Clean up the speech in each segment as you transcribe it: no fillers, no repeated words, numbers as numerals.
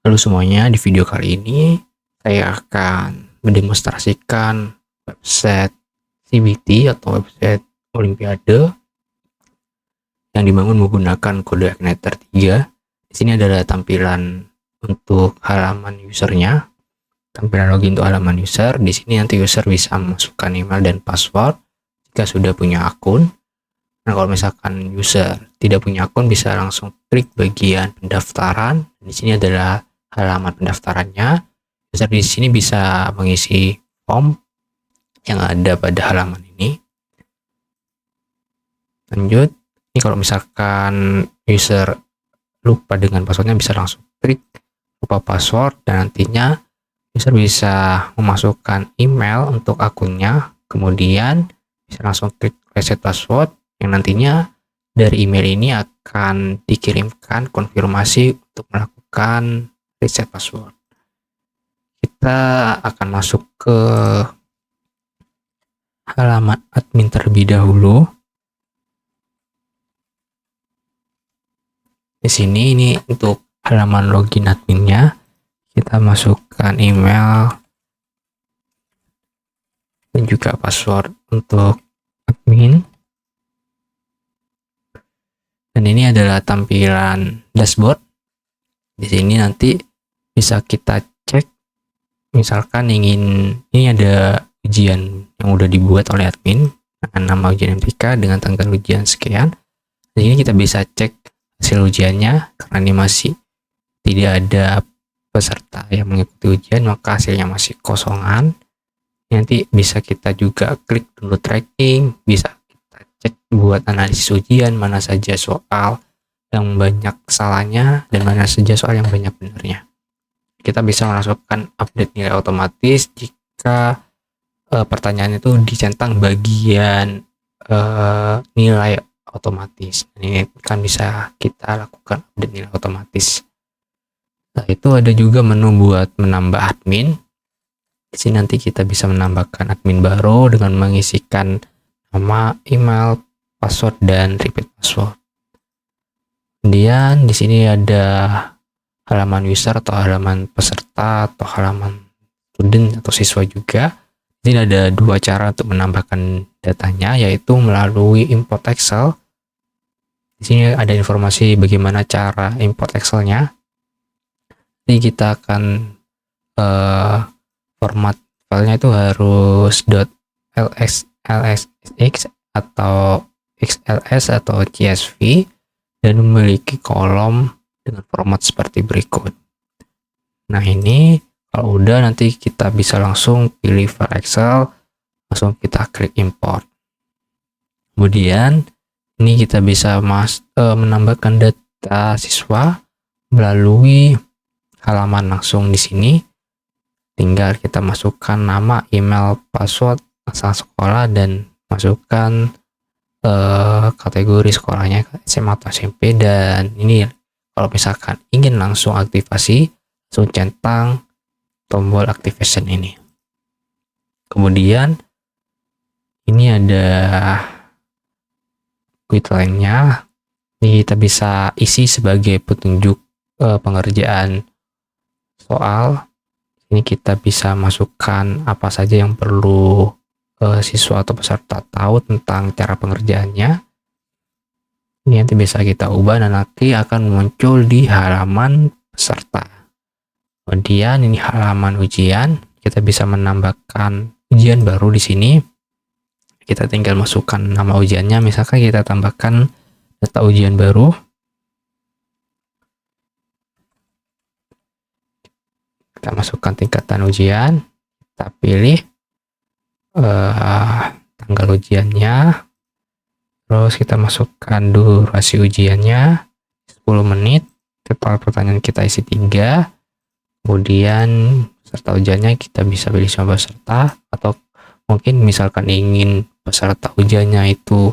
Halo semuanya, di video kali ini saya akan mendemonstrasikan website CBT atau website Olimpiade yang dibangun menggunakan kode Igniter 3. Di sini adalah tampilan untuk halaman usernya, tampilan login untuk halaman user. Di sini nanti user bisa memasukkan email dan password jika sudah punya akun. Nah, kalau misalkan user tidak punya akun, bisa langsung klik bagian pendaftaran. Di sini adalah halaman pendaftarannya. User di sini bisa mengisi form yang ada pada halaman ini. Lanjut, ini kalau misalkan user lupa dengan passwordnya, bisa langsung klik lupa password, dan nantinya user bisa memasukkan email untuk akunnya. Kemudian bisa langsung klik reset password, yang nantinya dari email ini akan dikirimkan konfirmasi untuk melakukan reset password. Kita akan masuk ke halaman admin terlebih dahulu. Di sini ini untuk halaman login adminnya. Kita masukkan email dan juga password untuk admin. Dan ini adalah tampilan dashboard. Di sini nanti bisa kita cek, misalkan ini ada ujian yang udah dibuat oleh admin dengan nama ujian MTK dengan tanggal ujian sekian. Di sini kita bisa cek hasil ujiannya, karena ini masih tidak ada peserta yang mengikuti ujian, maka hasilnya masih kosongan. Nanti bisa kita juga klik download tracking, bisa cek buat analisis ujian, mana saja soal yang banyak salahnya dan mana saja soal yang banyak benarnya. Kita bisa masukkan update nilai otomatis jika pertanyaan itu dicentang bagian nilai otomatis. Ini kan bisa kita lakukan update nilai otomatis. Nah, itu ada juga menu buat menambah admin. Di sini nanti kita bisa menambahkan admin baru dengan mengisikan nama, email, password, dan repeat password. Kemudian di sini ada halaman user atau halaman peserta atau halaman student atau siswa juga. Di sini ada dua cara untuk menambahkan datanya, yaitu melalui import Excel. Di sini ada informasi bagaimana cara import Excel-nya. Jadi kita akan format filenya itu harus .lsx atau XLS atau CSV dan memiliki kolom dengan format seperti berikut. Nah, ini kalau udah, nanti kita bisa langsung pilih file Excel, langsung kita klik import. Kemudian ini kita bisa menambahkan data siswa melalui halaman langsung di sini. Tinggal kita masukkan nama, email, password, asal sekolah, dan masukkan kategori sekolahnya SMA atau SMP. Dan ini kalau misalkan ingin langsung aktivasi, langsung centang tombol activation ini. Kemudian ini ada quitline-nya. Ini kita bisa isi sebagai petunjuk pengerjaan soal. Ini kita bisa masukkan apa saja yang perlu siswa atau peserta tahu tentang cara pengerjaannya. Ini nanti bisa kita ubah dan nanti akan muncul di halaman peserta. Kemudian ini halaman ujian, kita bisa menambahkan ujian baru di sini. Kita tinggal masukkan nama ujiannya, misalkan kita tambahkan data ujian baru. Kita masukkan tingkatan ujian, kita pilih tanggal ujiannya, terus kita masukkan durasi ujiannya 10 menit, total pertanyaan kita isi 3, kemudian peserta ujiannya kita bisa pilih semua peserta, atau mungkin misalkan ingin peserta ujiannya itu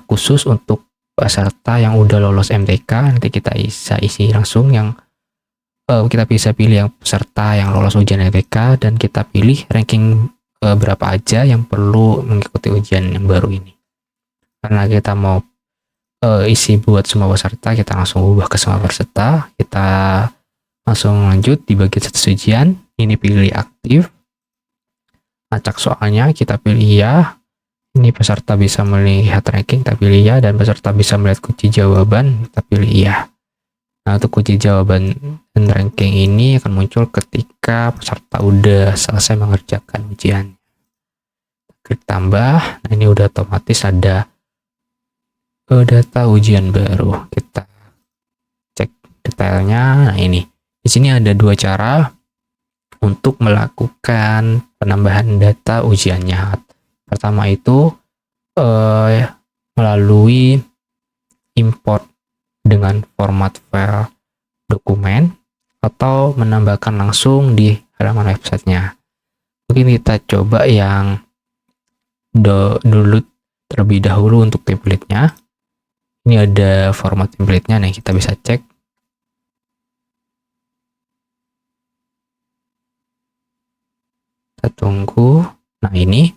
khusus untuk peserta yang udah lolos MTK, nanti kita bisa isi langsung yang kita bisa pilih yang peserta yang lolos ujian MTK, dan kita pilih ranking berapa aja yang perlu mengikuti ujian yang baru ini. Karena kita mau isi buat semua peserta, kita langsung ubah ke semua peserta. Kita Langsung lanjut di bagian status ujian. Ini pilih aktif. Acak soalnya kita pilih ya. Ini peserta bisa melihat ranking, kita pilih ya. Dan peserta bisa melihat kunci jawaban, kita pilih ya. Nah, untuk kunci jawaban dan ranking ini akan muncul ketika peserta udah selesai mengerjakan ujian. Klik tambah. Nah, ini udah otomatis ada data ujian baru. Kita cek detailnya. Nah, ini. Di sini ada dua cara untuk melakukan penambahan data ujiannya. Pertama itu melalui import dengan format file dokumen atau menambahkan langsung di halaman websitenya. Mungkin kita coba yang dulu terlebih dahulu untuk template-nya. Ini ada format template-nya, nih kita bisa cek. Kita tunggu. Nah, ini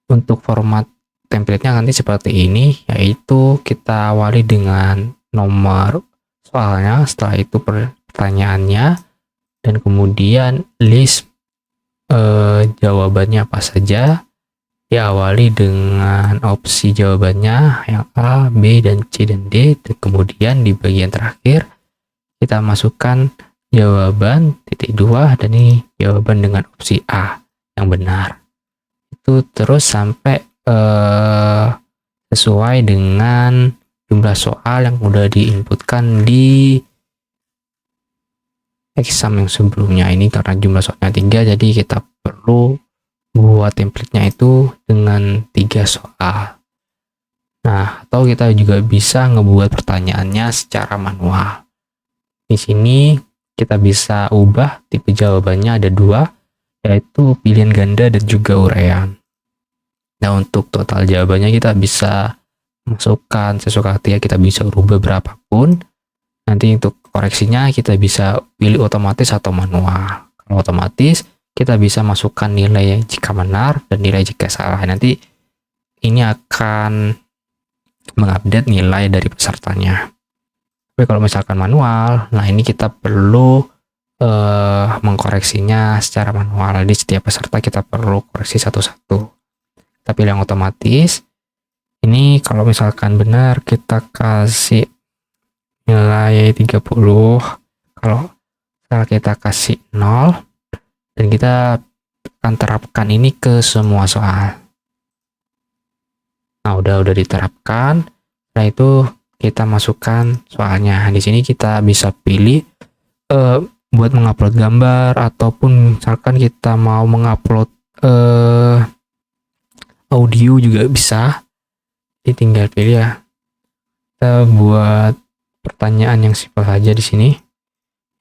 untuk format template-nya nanti seperti ini, yaitu kita awali dengan nomor soalnya, setelah itu pertanyaannya, dan kemudian list jawabannya apa saja. Diawali dengan opsi jawabannya yang A, B, dan C, dan D. Dan kemudian di bagian terakhir kita masukkan jawaban titik 2, dan ini jawaban dengan opsi A yang benar. Itu terus sampai sesuai dengan jumlah soal yang udah diinputkan di exam yang sebelumnya. Ini karena jumlah soalnya 3, jadi kita perlu buat template-nya itu dengan 3 soal. Nah, atau kita juga bisa ngebuat pertanyaannya secara manual. Di sini kita bisa ubah tipe jawabannya, ada 2, yaitu pilihan ganda dan juga uraian. Nah, untuk total jawabannya kita bisa masukkan sesuka hati, ya, kita bisa ubah berapapun. Nanti untuk koreksinya kita bisa pilih otomatis atau manual. Kalau otomatis kita bisa masukkan nilai jika benar dan nilai jika salah. Nanti ini akan mengupdate nilai dari pesertanya. Tapi kalau misalkan manual, nah ini kita perlu mengkoreksinya secara manual. Jadi setiap peserta kita perlu koreksi satu-satu. Kita pilih yang otomatis. Ini kalau misalkan benar kita kasih nilai 30. Kalau kita kasih 0, dan kita akan terapkan ini ke semua soal. Nah, udah diterapkan. Setelah itu kita masukkan soalnya. Di sini kita bisa pilih buat mengupload gambar, ataupun misalkan kita mau mengupload audio juga bisa. Jadi tinggal pilih ya. Kita buat pertanyaan yang simpel saja di sini.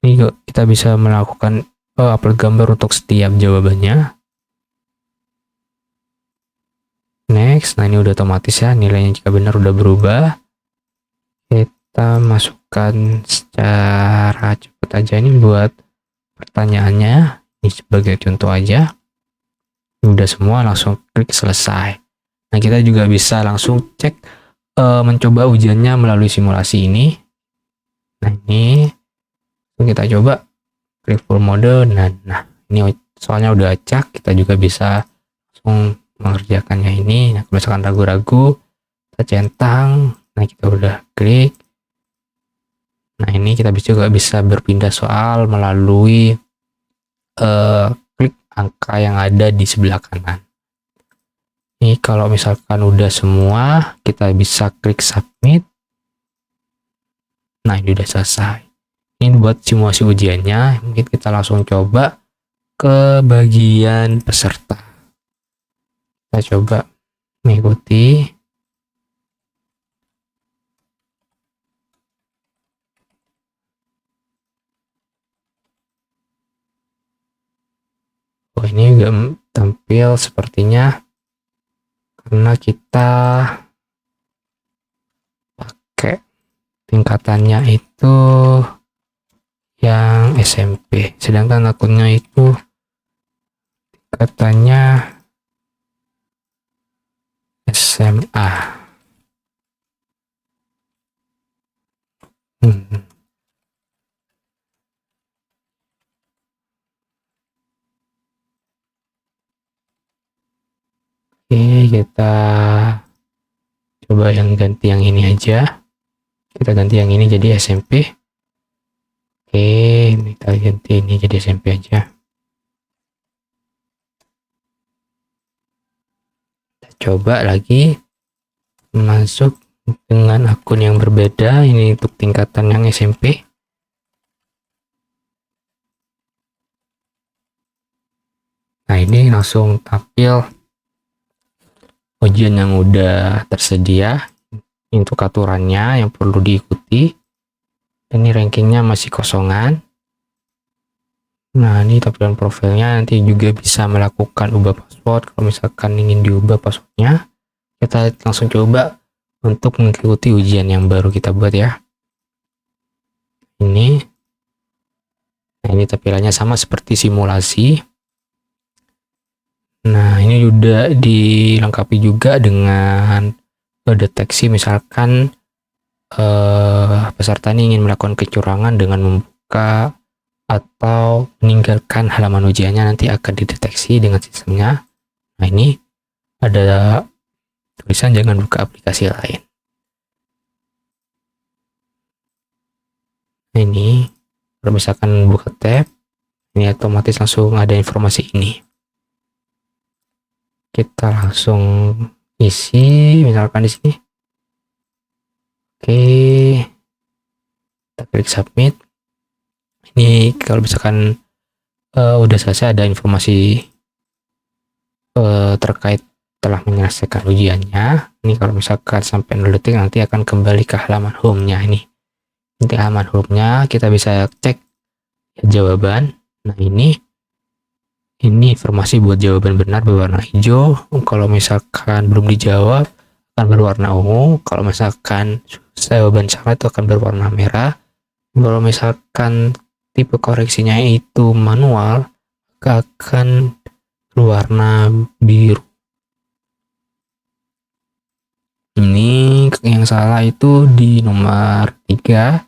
Ini kita bisa melakukan upload gambar untuk setiap jawabannya. Next, nah ini udah otomatis ya, nilainya jika benar udah berubah. Kita masukkan secara cepat aja ini buat pertanyaannya. Ini sebagai contoh aja. Udah semua, langsung klik selesai. Nah, kita juga bisa langsung cek mencoba ujiannya melalui simulasi ini. Nah, ini kita coba klik full mode. Nah ini soalnya udah acak, kita juga bisa langsung mengerjakannya ini. Nah, kalau misalkan ragu-ragu, kita centang. Nah, kita udah klik. Nah, ini kita juga bisa berpindah soal melalui klik angka yang ada di sebelah kanan. Ini kalau misalkan udah semua, kita bisa klik submit. Nah, ini udah selesai. Ini buat simulasi ujiannya. Mungkin kita langsung coba ke bagian peserta. Kita coba mengikuti. Oh, ini juga tampil sepertinya karena kita pakai tingkatannya itu yang SMP, sedangkan akunnya itu tingkatannya SMA. kita coba yang ganti yang ini aja. Kita ganti yang ini jadi SMP. Oke, kita ganti ini jadi SMP aja. Kita coba lagi masuk dengan akun yang berbeda. Ini untuk tingkatan yang SMP. Nah, ini langsung tampil ujian yang udah tersedia untuk aturannya yang perlu diikuti. Ini rankingnya masih kosongan. Nah, ini tampilan profilnya. Nanti juga bisa melakukan ubah password kalau misalkan ingin diubah passwordnya. Kita langsung coba untuk mengikuti ujian yang baru kita buat ya. Nah, ini tampilannya sama seperti simulasi. Nah, ini udah dilengkapi juga dengan deteksi misalkan peserta ini ingin melakukan kecurangan dengan membuka atau meninggalkan halaman ujiannya, nanti akan dideteksi dengan sistemnya. Nah, ini ada tulisan jangan buka aplikasi lain. Nah, ini kalau misalkan buka tab, ini otomatis langsung ada informasi ini. Kita langsung isi misalkan di sini. Oke, kita klik submit. Ini kalau misalkan udah selesai ada informasi terkait telah menyelesaikan ujiannya. Ini kalau misalkan sampai 0 detik nanti akan kembali ke halaman home-nya. Ini halaman home-nya, kita bisa cek jawaban. Nah, ini informasi buat jawaban benar berwarna hijau. Kalau misalkan belum dijawab akan berwarna ungu. Kalau misalkan jawaban salah itu akan berwarna merah. Kalau misalkan tipe koreksinya itu manual, akan berwarna biru. Ini yang salah itu di nomor 3.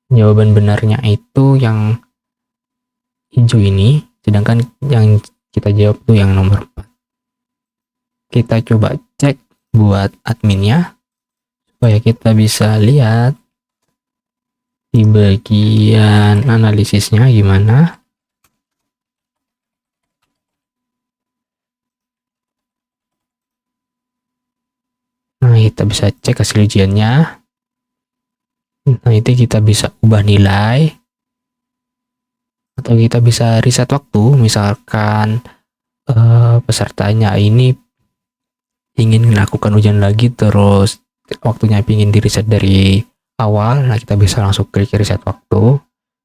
Jawaban benarnya itu yang hijau ini. Sedangkan yang kita jawab tuh yang nomor 4. Kita coba cek buat adminnya supaya kita bisa lihat di bagian analisisnya gimana. Nah, kita bisa cek hasil ujiannya. Nah, itu kita bisa ubah nilai. Atau kita bisa reset waktu, misalkan pesertanya ini ingin melakukan ujian lagi terus waktunya ingin di reset dari awal. Nah, kita bisa langsung klik reset waktu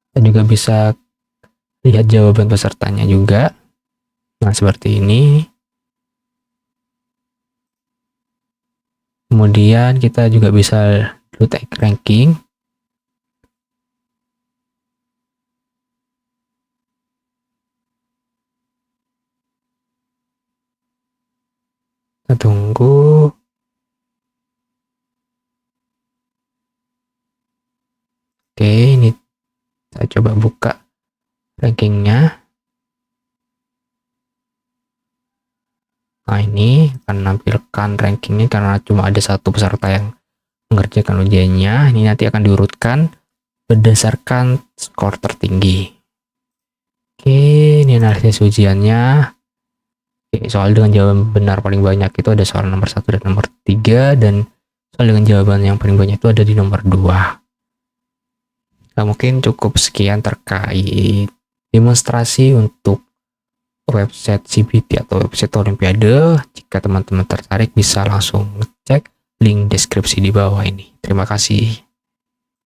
dan juga bisa lihat jawaban pesertanya juga. Nah, seperti ini. Kemudian kita juga bisa lihat ranking. Kita tunggu. Oke, ini saya coba buka rankingnya. Nah, ini akan menampilkan rankingnya karena cuma ada satu peserta yang mengerjakan ujiannya. Ini nanti akan diurutkan berdasarkan skor tertinggi. Oke, ini analisis ujiannya. Oke, soal dengan jawaban benar paling banyak itu ada soal nomor 1 dan nomor 3, dan soal dengan jawaban yang paling banyak itu ada di nomor 2. Nah, mungkin cukup sekian terkait demonstrasi untuk website CBT atau website Olimpiade. Jika teman-teman tertarik bisa langsung ngecek link deskripsi di bawah ini. Terima kasih.